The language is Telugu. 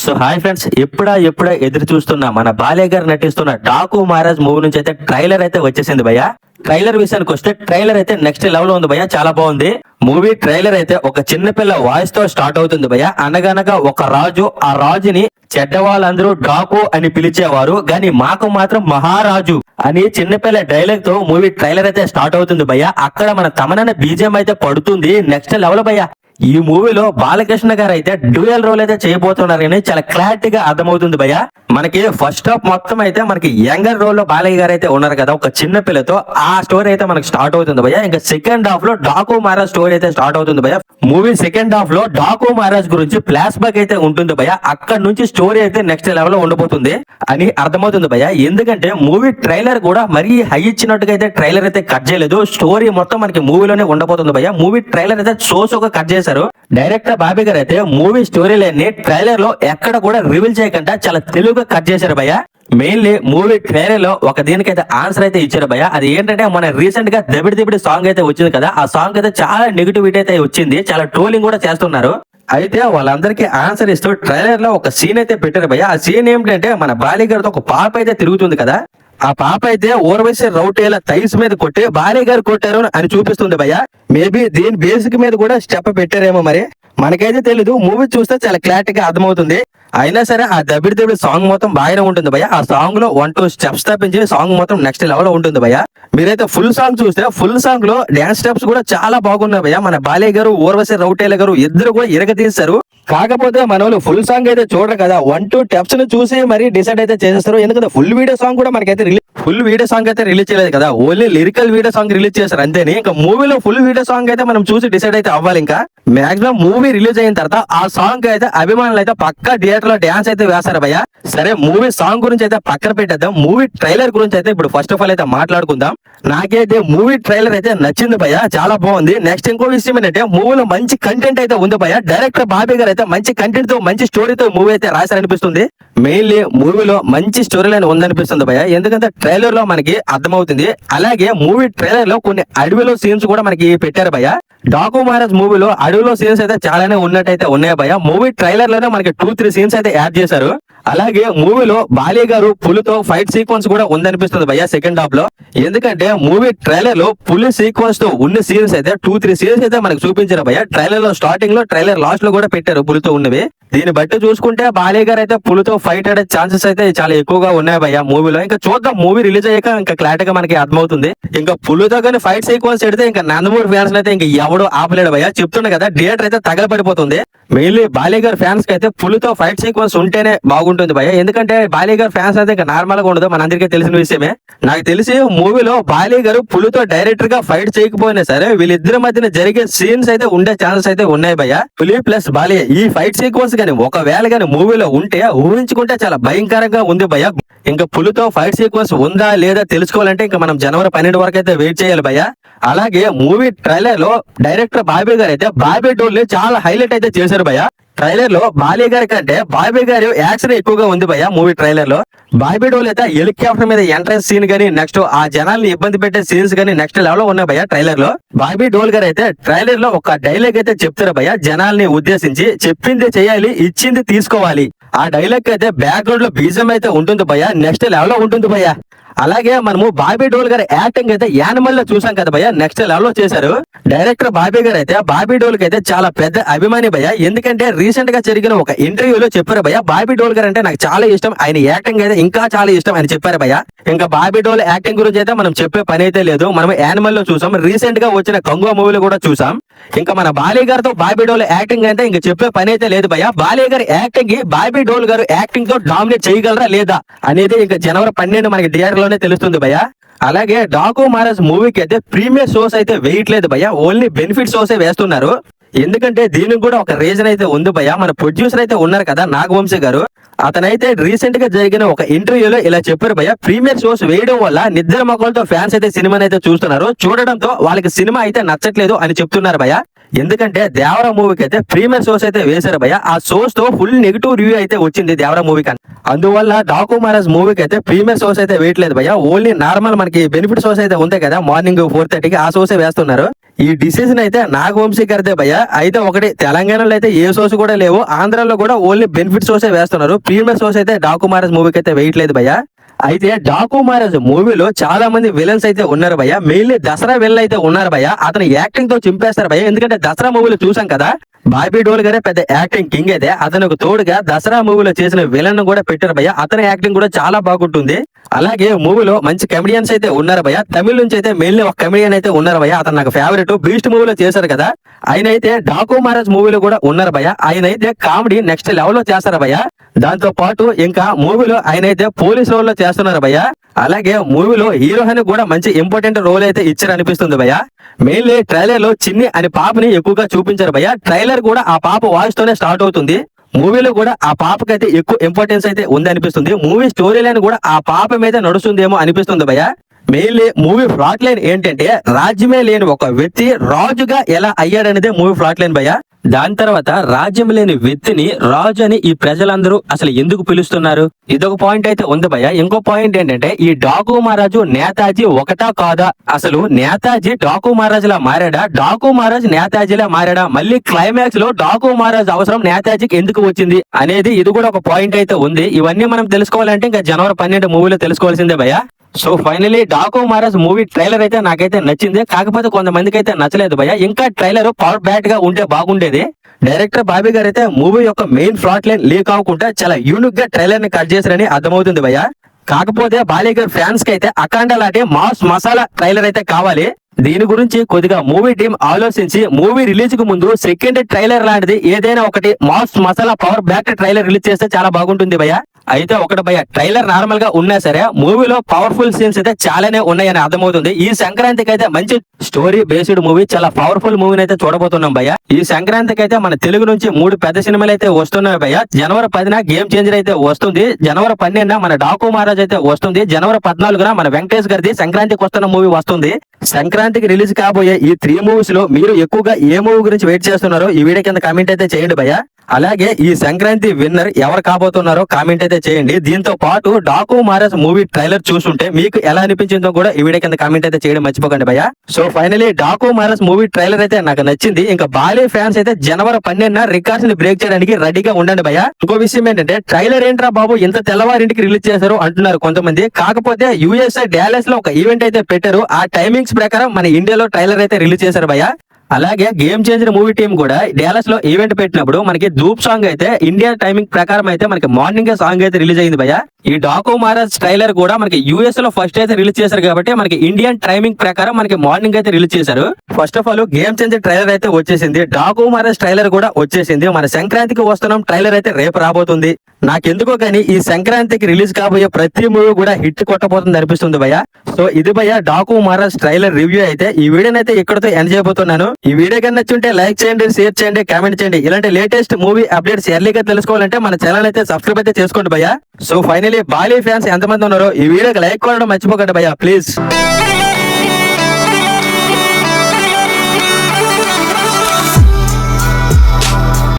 సో హాయ్ ఫ్రెండ్స్, ఎప్పుడా ఎదురు చూస్తున్నా మన బాలయ్య గారు నటిస్తున్న డాకు మహారాజ్ మూవీ నుంచి అయితే ట్రైలర్ అయితే వచ్చేసింది భయ్య. ట్రైలర్ విషయానికి వస్తే ట్రైలర్ అయితే నెక్స్ట్ లెవెల్ ఉంది భయ్య, చాలా బాగుంది. మూవీ ట్రైలర్ అయితే ఒక చిన్న పిల్ల వాయిస్ తో స్టార్ట్ అవుతుంది భయ్య. అనగనగా ఒక రాజు, ఆ రాజుని చెడ్డ వాళ్ళందరూ డాకు అని పిలిచేవారు, కానీ మాకు మాత్రం మహారాజు అని చిన్నపిల్ల డైలాగ్ తో మూవీ ట్రైలర్ అయితే స్టార్ట్ అవుతుంది భయ్య. అక్కడ మన తమనన్న బీజం అయితే పడుతుంది, నెక్స్ట్ లెవెల్ భయ్య. ఈ మూవీలో బాలకృష్ణ గారు అయితే డ్యూయల్ రోల్ అయితే చేయబోతున్నారని చాలా క్లారిటీగా అర్థమవుతుంది భయ్య. మనకి ఫస్ట్ హాఫ్ మొత్తం అయితే మనకి యంగర్ రోల్ లో బాలయ్య గారు అయితే ఉన్నారు కదా, ఒక చిన్న పిల్లతో. ఆ స్టోరీ అయితే మనకి స్టార్ట్ అవుతుంది భయ్య. ఇంకా సెకండ్ హాఫ్ లో డాకు మహారాజ్ స్టోరీ అయితే స్టార్ట్ అవుతుంది భయ్య. మూవీ సెకండ్ హాఫ్ లో డాకు మహారాజ్ గురించి ఫ్లాష్ బ్యాక్ అయితే ఉంటుంది భయ్య. అక్కడ నుంచి స్టోరీ అయితే నెక్స్ట్ లెవెల్ లో ఉండబోతుంది అని అర్థమవుతుంది భయ్య. ఎందుకంటే మూవీ ట్రైలర్ కూడా మరీ హై ఇచ్చినట్టుగా అయితే ట్రైలర్ అయితే కట్ చేయలేదు. స్టోరీ మొత్తం మనకి మూవీలోనే ఉండబోతుంది భయ్య. మూవీ ట్రైలర్ అయితే సోగా కట్ చేశారు. డైరెక్టర్ బాబీ గారు అయితే మూవీ స్టోరీ లైన్ ని ట్రైలర్ లో ఎక్కడ కూడా రివీల్ చేయకుండా చాలా తెలుగుగా కట్ చేశారు భయ్య. మెయిన్లీ మూవీ ట్రైలర్ లో ఒక దీనికైతే ఆన్సర్ అయితే ఇచ్చారు భయ్య. అది ఏంటంటే మన రీసెంట్ గా దబిడి సాంగ్ అయితే వచ్చింది కదా, ఆ సాంగ్ అయితే చాలా నెగిటివిటీ అయితే వచ్చింది, చాలా ట్రోలింగ్ కూడా చేస్తున్నారు. అయితే వాళ్ళందరికీ ఆన్సర్ ఇస్తూ ట్రైలర్ లో ఒక సీన్ అయితే పెట్టారు భయ్య. ఆ సీన్ ఏమిటంటే మన బాలయ్య గారితో ఒక పాప అయితే తిరుగుతుంది కదా, ఆ పాప అయితే ఓర్వశి రౌటేల థైస్ మీద కొట్టి బాలయ్య గారు కొట్టారు అని చూపిస్తుంది భయ్య. మేబీ దీని బేసిక్ మీద కూడా స్టెప్ పెట్టారేమో, మరి మనకైతే తెలీదు. మూవీ చూస్తే చాలా క్లారిటీగా అర్థమవుతుంది. అయినా సరే ఆ దబిడి సాంగ్ మొత్తం బాగానే ఉంటుంది భయ్య. ఆ సాంగ్ లో 1-2 స్టెప్స్ తప్పించి సాంగ్ మొత్తం నెక్స్ట్ లెవెల్ లో ఉంటుంది భయ్య. మీరైతే ఫుల్ సాంగ్ చూస్తే ఫుల్ సాంగ్ లో డాన్స్ స్టెప్స్ కూడా చాలా బాగున్నాయి భయ్య. మన బాలయ్య గారు, ఊర్వశి రౌటేల గారు ఇద్దరు కూడా ఇరగతీస్తారు. కాకపోతే మన వాళ్ళు ఫుల్ సాంగ్ అయితే చూడరు కదా, 1-2 స్టెప్స్ ను చూసి మరి డిసైడ్ అయితే చేసేస్తారు. ఎందుకంటే ఫుల్ వీడియో సాంగ్ కూడా మనకైతే ఫుల్ వీడియో సాంగ్ అయితే రిలీజ్ చేయలేదు కదా, only lyrical video song release చేశారు అంతేని. ఇంకా మూవీలో ఫుల్ వీడియో సాంగ్ అయితే మనం చూసి డిసైడ్ అయితే అవ్వాలి. ఇంకా మాక్సిమం మూవీ రిలీజ్ అయిన తర్వాత ఆ సాంగ్ అయితే అభిమానులు అయితే పక్కా థియేటర్ లో డాన్స్ అయితే వేస్తారు భయ్య. సరే, మూవీ సాంగ్ గురించి అయితే పక్కన పెట్టేద్దాం. మూవీ ట్రైలర్ గురించి అయితే ఇప్పుడు ఫస్ట్ ఆఫ్ ఆల్ అయితే మాట్లాడుకుందాం. నాకైతే మూవీ ట్రైలర్ అయితే నచ్చింది భయ్య, చాలా బాగుంది. నెక్స్ట్ ఇంకో విషయం ఏంటంటే మూవీలో మంచి కంటెంట్ అయితే ఉంది భయ్య. డైరెక్టర్ బాబీ గారు అయితే మంచి కంటెంట్ తో మంచి స్టోరీతో మూవీ అయితే రాశారనిపిస్తుంది. మెయిన్లీ మూవీలో మంచి స్టోరీ లైన్ ఉందనిపిస్తుంది భయ్య, ఎందుకంటే ట్రైలర్ లో మనకి అర్థమవుతుంది. అలాగే మూవీ ట్రైలర్ లో కొన్ని అడవిలో సీన్స్ కూడా మనకి పెట్టారు భయ్య. డాకు మహారాజ్ మూవీలో అడవిలో సీన్స్ అయితే చాలానే ఉన్నట్టయితే ఉన్నాయి భయ్య. మూవీ ట్రైలర్ లోనే మనకి 2-3 సీన్స్ అయితే యాడ్ చేశారు. అలాగే మూవీలో బాలయ్య గారు పులితో ఫైట్ సీక్వెన్స్ కూడా ఉందనిపిస్తుంది భయ్య సెకండ్ హాఫ్ లో. ఎందుకంటే మూవీ ట్రైలర్ లో పులి సీక్వెన్స్ తో ఉన్న సీన్స్ అయితే 2-3 సీన్స్ అయితే మనకు చూపించారు భయ్య. ట్రైలర్ లో స్టార్టింగ్ లో, ట్రైలర్ లాస్ట్ లో కూడా పెట్టారు పులితో ఉన్నవి. దీన్ని బట్టి చూసుకుంటే బాలయ్య గారు అయితే పులితో ఫైట్ ఆడే ఛాన్సెస్ అయితే చాలా ఎక్కువగా ఉన్నాయి భయ్య మూవీలో. ఇంకా చూద్దాం, మూవీ రిలీజ్ అయ్యాక ఇంకా క్లారిటీగా మనకి అర్థమవుతుంది. ఇంకా పులితో కానీ ఫైట్ సీక్వెన్స్ పెడితే ఇంకా నందమూరి ఫ్యాన్స్ అయితే ఇంకా ఎవడో ఆపలేడు భయ్య. చెప్తున్నా కదా, థియేటర్ అయితే తగలబడిపోతుంది. మెయిన్లీ బాలయ్య గారి ఫ్యాన్స్ కి అయితే పులితో ఫైట్ సీక్వెన్స్ ఉంటేనే బాగుంటుంది భయ్య. ఎందుకంటే బాలయ్య గారి ఫ్యాన్స్ అయితే ఇంకా నార్మల్ గా ఉండదు, మనందరికీ తెలిసిన విషయమే. నాకు తెలిసి మూవీలో బాలయ్య గారు పులితో డైరెక్టర్ గా ఫైట్ చేయకపోయినా సరే వీళ్ళిద్దరి మధ్యన జరిగే సీన్స్ అయితే ఉండే ఛాన్సెస్ అయితే ఉన్నాయి భయ్య. పులి ప్లస్ బాలయ్య ఈ ఫైట్ సీక్వెన్స్ కానీ ఒకవేళ కానీ మూవీలో ఉంటే ఊహించుకుంటే చాలా భయంకరంగా ఉంది భయ్య. ఇంకా పులితో ఫైట్ సీక్వెన్స్ ఉందా లేదా తెలుసుకోవాలంటే ఇంకా మనం జనవరి 12 వరకు అయితే వెయిట్ చేయాలి భయ్య. అలాగే మూవీ ట్రైలర్ లో డైరెక్టర్ బాబీ గారు అయితే బాబీ డోల్ ని చాలా హైలైట్ అయితే చేశారు భయ్య. ట్రైలర్ లో బాలయ్య గారి కంటే బాబీ గారి యాక్షన్ ఎక్కువగా ఉంది భయ్య మూవీ ట్రైలర్ లో. బాబీ డోల్ అయితే హెలికాప్టర్ మీద ఎంట్రన్స్ సీన్ గానీ, నెక్స్ట్ ఆ జనాల్ని ఇబ్బంది పెట్టే సీన్స్ గానీ నెక్స్ట్ లెవెల్ లో ఉన్నాయి భయ్య ట్రైలర్ లో. బాబీ డోల్ గారు అయితే ట్రైలర్ లో ఒక డైలాగ్ అయితే చెప్తారు భయ్య, జనాల్ని ఉద్దేశించి. చెప్పింది చేయాలి, ఇచ్చింది తీసుకోవాలి. ఆ డైలాగ్ అయితే బ్యాక్గ్రౌండ్ లో బీజం అయితే ఉంటుంది భయ్య, నెక్స్ట్ లెవెల్ లో ఉంటుంది భయ్య. అలాగే మనము బాబీ డోల్ గారి యాక్టింగ్ అయితే యానిమల్ లో చూసాం కదా భయ్య, నెక్స్ట్ లెవెల్ లో చేశారు. డైరెక్టర్ బాబీ గారు అయితే బాబీ డోల్ కి అయితే చాలా పెద్ద అభిమాని భయ్య. ఎందుకంటే రీసెంట్ గా జరిగిన ఒక ఇంటర్వ్యూలో చెప్పారు భయ్య, బాబీ డోల్ గారు అంటే నాకు చాలా ఇష్టం, ఆయన యాక్టింగ్ అయితే ఇంకా చాలా ఇష్టం అని చెప్పారు భయ్య. ఇంకా బాబీ డోల్ యాక్టింగ్ గురించి అయితే మనం చెప్పే పని అయితే లేదు. మనం యానిమల్ లో చూసాం, రీసెంట్ గా వచ్చిన కంగువా మూవీలో కూడా చూసాం. ఇంకా మన బాలయ్య గారితో బాబీ డోల్ యాక్టింగ్ అయితే ఇంకా చెప్పే పని అయితే లేదు భయ్య. బాలయ్య గారి యాక్టింగ్ బాబీ డోల్ గారు యాక్టింగ్ తో డామినేట్ చేయగలరా లేదా అనేది ఇంకా జనవరి 12 మనకి థియేటర్ లోనే తెలుస్తుంది భయ్య. అలాగే డాకు మహారాజ్ మూవీకి అయితే ప్రీమియర్ షోస్ అయితే వేయట్లేదు భయ్య, ఓన్లీ బెనిఫిట్ షోస్ వేస్తున్నారు. ఎందుకంటే దీనికి కూడా ఒక రీజన్ అయితే ఉంది భయ్య. మన ప్రొడ్యూసర్ అయితే ఉన్నారు కదా నాగవంశీ గారు, అతనైతే రీసెంట్ గా జరిగిన ఒక ఇంటర్వ్యూలో ఇలా చెప్పారు భయ్య, ప్రీమియర్ షోస్ వేయడం వల్ల నిద్ర మొక్కలతో ఫ్యాన్స్ అయితే సినిమాని అయితే చూస్తున్నారు, చూడడంతో వాళ్ళకి సినిమా అయితే నచ్చట్లేదు అని చెప్తున్నారు భయ్య. ఎందుకంటే దేవరా మూవీకి అయితే ప్రీమియర్ షోస్ అయితే వేశారు భయ్య. ఆ షోస్ తో ఫుల్ నెగిటివ్ రివ్యూ అయితే వచ్చింది దేవరా మూవీకి. అందువల్ల డాకు మహారాజ్ మూవీకి అయితే ప్రీమియర్ షోస్ అయితే వేయట్లేదు భయ్య, ఓన్లీ నార్మల్ మనకి బెనిఫిట్ షోస్ అయితే ఉంటాయి కదా మార్నింగ్ 4:30కి, ఆ షోసే వేస్తున్నారు. ఈ డిసిజన్ అయితే నాగవంశీ గారిదే భయ్య. అయితే ఒకటి, తెలంగాణలో అయితే ఏ సోర్స్ కూడా లేవు, ఆంధ్రాలో కూడా ఓన్లీ బెనిఫిట్ సోర్సే వేస్తున్నారు. ప్రీమియర్ సోర్స్ అయితే డాకు మహారాజ్ మూవీకి అయితే వేయట్లేదు భయ్య. అయితే డాకు మహారాజ్ మూవీలో చాలా మంది విలన్స్ అయితే ఉన్నారు భయ్య. మెయిన్లీ దసరా విలన్ అయితే ఉన్నారు భయ్య. అతను యాక్టింగ్ తో చింపేస్తారు భయ్య. ఎందుకంటే దసరా మూవీలో చూసాం కదా, బాబీ డోల్ గారే పెద్ద యాక్టింగ్ కింగ్ అయితే అతనికి తోడుగా దసరా మూవీలో చేసిన విలన్ కూడా పెట్టారు భయ్య. అతని యాక్టింగ్ కూడా చాలా బాగుంటుంది. అలాగే మూవీలో మంచి కమెడియన్స్ అయితే ఉన్నారు భయ్య. తమిళ నుంచి అయితే మెయిన్లీ ఒక కమెడియన్ అయితే ఉన్నారు భయ్య. అతను నాకు ఫేవరెట్. బీస్ట్ మూవీలో చేశారు కదా, ఆయన అయితే డాకు మహారాజ్ మూవీలో కూడా ఉన్నారు భయ్య. ఆయన అయితే కామెడీ నెక్స్ట్ లెవెల్ లో చేస్తారు భయ్య. దాంతో పాటు ఇంకా మూవీలో ఆయన అయితే పోలీస్ రోల్ లో చేస్తున్నారు భయ్య. అలాగే మూవీలో హీరోయిన్ కూడా మంచి ఇంపార్టెంట్ రోల్ అయితే ఇచ్చారు అనిపిస్తుంది భయ్య. మెయిన్లీ ట్రైలర్ లో చిన్ని అనే పాపని ఎక్కువగా చూపించారు భయ్య. ట్రైలర్ కూడా ఆ పాప వాయిస్ తోనే స్టార్ట్ అవుతుంది. మూవీలో కూడా ఆ పాపకైతే ఎక్కువ ఇంపార్టెన్స్ అయితే ఉంది అనిపిస్తుంది. మూవీ స్టోరీ లైన్ కూడా ఆ పాప మీద నడుస్తుందేమో అనిపిస్తుంది భయ్య. మెయిన్లీ మూవీ ఫ్లాట్ లైన్ ఏంటంటే, రాజ్యమే లేని ఒక వ్యక్తి రాజుగా ఎలా అయ్యాడనేదే మూవీ ఫ్లాట్ లైన్ భయ్య. దాని తర్వాత రాజ్యం లేని వ్యక్తిని రాజు అని ఈ ప్రజలందరూ అసలు ఎందుకు పిలుస్తున్నారు, ఇదొక పాయింట్ అయితే ఉంది భయ్య. ఇంకో పాయింట్ ఏంటంటే, ఈ డాకు మహారాజు నేతాజీ ఒకటా కాదా, అసలు నేతాజీ డాకు మహారాజులా మారాడా, డాకు మహారాజ్ నేతాజీలా మారాడా, మళ్ళీ క్లైమాక్స్ లో డాకు మహారాజ్ అవసరం నేతాజీకి ఎందుకు వచ్చింది అనేది ఇది కూడా ఒక పాయింట్ అయితే ఉంది. ఇవన్నీ మనం తెలుసుకోవాలంటే ఇంకా జనవరి 12 మూవీలో తెలుసుకోవాల్సిందే భయ్య. So finally Daaku Maharaj movie trailer అయితే నాకైతే నచ్చింది. కాకపోతే కొంతమందికి అయితే నచ్చలేదు భయ్య. ఇంకా ట్రైలర్ పవర్ బ్యాట్ గా ఉంటే బాగుండేది. డైరెక్టర్ బాబీ గారు అయితే మూవీ యొక్క మెయిన్ ఫ్లాట్ లైన్ లీక్ అవ్వకుండా చాలా యూనిక్ గా ట్రైలర్ ని కట్ చేశారని అర్థమవుతుంది భయ్య. కాకపోతే బాలయ్య గారి ఫ్యాన్స్ కి అయితే అఖండ లాంటి మాస్ మసాలా ట్రైలర్ అయితే కావాలి. దీని గురించి కొద్దిగా మూవీ టీం ఆలోచించి మూవీ రిలీజ్ కు ముందు సెకండ్ ట్రైలర్ లాంటిది ఏదైనా ఒకటి mass masala power back trailer release చేస్తే చాలా బాగుంటుంది భయ్య. అయితే ఒకటి భయ్య, ట్రైలర్ నార్మల్ గా ఉన్నా సరే మూవీలో పవర్ఫుల్ సీన్స్ అయితే చాలానే ఉన్నాయని అర్థమవుతుంది. ఈ సంక్రాంతికి అయితే మంచి స్టోరీ బేస్డ్ మూవీ, చాలా పవర్ఫుల్ మూవీని అయితే చూడబోతున్నాం భయ్య. ఈ సంక్రాంతికి అయితే మన తెలుగు నుంచి 3 పెద్ద సినిమాలు అయితే వస్తున్నాయి భయ్య. జనవరి 10న గేమ్ చేంజర్ అయితే వస్తుంది. జనవరి 12న మన డాకు మహారాజ్ అయితే వస్తుంది. జనవరి 14న మన వెంకటేష్ గారిది సంక్రాంతికి వస్తున్న మూవీ వస్తుంది. సంక్రాంతికి రిలీజ్ కాబోయే ఈ 3 మూవీస్ లో మీరు ఎక్కువగా ఏ మూవీ గురించి వెయిట్ చేస్తున్నారో ఈ వీడియో కింద కామెంట్ అయితే చేయండి భయ్య. అలాగే ఈ సంక్రాంతి విన్నర్ ఎవరు కాబోతున్నారో కామెంట్ అయితే చేయండి. దీంతో పాటు డాకు మహారాజ్ మూవీ ట్రైలర్ చూస్తుంటే మీకు ఎలా అనిపించిందో కూడా ఈ వీడియో కింద కామెంట్ అయితే చేయడం మర్చిపోకండి భయ్య. So finally Daaku Maharaj movie trailer అయితే నాకు నచ్చింది. ఇంకా బాలీ ఫ్యాన్స్ అయితే జనవరి 12న రికార్డ్స్ ని బ్రేక్ చేయడానికి రెడీగా ఉండండి భయ్య. ఇంకో విషయం ఏంటంటే, ట్రైలర్ ఏంట్రా బాబు ఇంత తెల్లవారింటికి రిలీజ్ చేశారు అంటున్నారు కొంతమంది. కాకపోతే యుఎస్ఏ డాలస్ లో ఒక ఈవెంట్ అయితే పెట్టారు. ఆ టైమింగ్స్ ప్రకారం మన ఇండియాలో ట్రైలర్ అయితే రిలీజ్ చేశారు భయ్య. అలాగే గేమ్ చేంజర్ మూవీ టీం కూడా డాలస్ లో ఈవెంట్ పెట్టినప్పుడు మనకి ధూప్ సాంగ్ అయితే ఇండియా టైమింగ్ ప్రకారం అయితే మనకి మార్నింగ్ సాంగ్ అయితే రిలీజ్ అయింది భయ్య. ఈ డాకు మహారాజ్ ట్రైలర్ కూడా మనకి యూఎస్ లో ఫస్ట్ అయితే రిలీజ్ చేశారు కాబట్టి మనకి ఇండియన్ టైమింగ్ ప్రకారం మనకి మార్నింగ్ అయితే రిలీజ్ చేశారు. First of all game changer trailer అయితే వచ్చేసింది, డాకు మహారాజ్ ట్రైలర్ కూడా వచ్చేసింది. మన సంక్రాంతికి వస్తున్నాం ట్రైలర్ అయితే రేపు రాబోతుంది. నాకెందుకో కానీ ఈ సంక్రాంతికి రిలీజ్ కాబోయే ప్రతి మూవీ కూడా హిట్ కొట్టబోతుంది అనిపిస్తుంది భయ్య. సో ఇది భయ్య డాకు మహారాజ్ ట్రైలర్ రివ్యూ అయితే. ఈ వీడియోని అయితే ఇక్కడతో ఎండ్ చేయబోతున్నాను. ఈ వీడియో కన్నా నచ్చుంటే లైక్ చేయండి, షేర్ చేయండి, కామెంట్ చేయండి. ఇలాంటి లేటెస్ట్ మూవీ అప్డేట్స్ ఎర్లీగా తెలుసుకోవాలంటే మన ఛానల్ అయితే సబ్స్క్రైబ్ అయితే చేసుకోండి భయ్య. సో ఫైనలీ బాలీ ఫ్యాన్స్ ఎంతమంది ఉన్నారో ఈ వీడియోకి లైక్ కొట్టడం మర్చిపోకండి భయ్య ప్లీజ్.